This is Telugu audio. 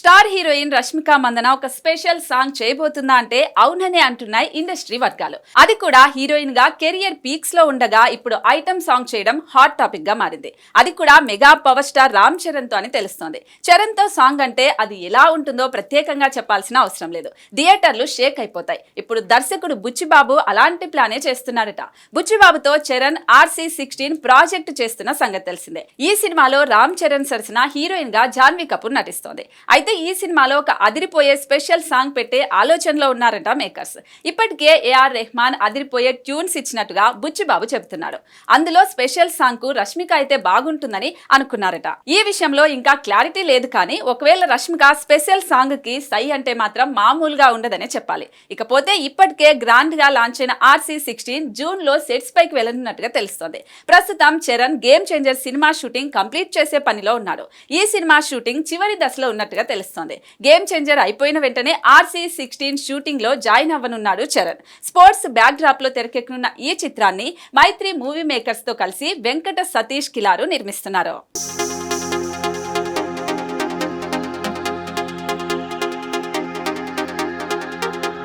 స్టార్ హీరోయిన్ రష్మిక మందన ఒక స్పెషల్ సాంగ్ చేయబోతుందా అంటే అవుననే అంటున్నాయి ఇండస్ట్రీ వర్గాలు. అది కూడా హీరోయిన్ గా కెరియర్ పీక్స్ లో ఉండగా ఇప్పుడు ఐటమ్ సాంగ్ చేయడం హాట్ టాపిక్ గా మారింది. అది కూడా mega power star Ram Charan తో అని తెలుస్తోంది. చరణ్ తో సాంగ్ అంటే అది ఎలా ఉంటుందో ప్రత్యేకంగా చెప్పాల్సిన అవసరం లేదు. థియేటర్లు షేక్ అయిపోతాయి. ఇప్పుడు దర్శకుడు బుచ్చిబాబు అలాంటి ప్లానే చేస్తున్నారట. బుచ్చిబాబుతో చరణ్ RC16 ప్రాజెక్ట్ చేస్తున్న సంగతి తెలిసిందే. ఈ సినిమాలో రామ్ చరణ్ సరసన హీరోయిన్ గా జాన్వీ కపూర్ నటిస్తోంది. అయితే ఈ సినిమాలో ఒక అదిరిపోయే స్పెషల్ సాంగ్ పెట్టే ఆలోచనలో ఉన్నారంట మేకర్స్. ఇప్పటికే AR రెహమాన్ అదిరిపోయే ట్యూన్స్ ఇచ్చినట్టుగా బుచ్చిబాబు చెబుతున్నాడు. అందులో స్పెషల్ సాంగ్ కు రష్మిక అయితే బాగుంటుందని అనుకున్నారట. ఈ విషయంలో ఇంకా క్లారిటీ లేదు, కానీ ఒకవేళ రష్మిక స్పెషల్ సాంగ్ కి సై అంటే మాత్రం మామూలుగా ఉండదనే చెప్పాలి. ఇకపోతే ఇప్పటికే గ్రాండ్ గా లాంచ్ అయిన RC16 జూన్ లో సెట్స్ పైకి వెళ్ళనున్నట్టుగా తెలుస్తోంది. ప్రస్తుతం Charan game changer cinema shooting complete చేసే పనిలో ఉన్నాడు. ఈ సినిమా షూటింగ్ చివరి దశలో ఉన్నట్టుగా తెలుస్తోంది. గేమ్ చేంజర్ అయిపోయిన వెంటనే RC16 షూటింగ్ లో జాయిన్ అవ్వనున్నాడు చరణ్. స్పోర్ట్స్ బ్యాక్ డ్రాప్ లో తెరకెక్కనున్న ఈ చిత్రాన్ని మైత్రి మూవీ మేకర్స్ తో కలిసి వెంకట సతీష్ కిలారు నిర్మిస్తున్నారు.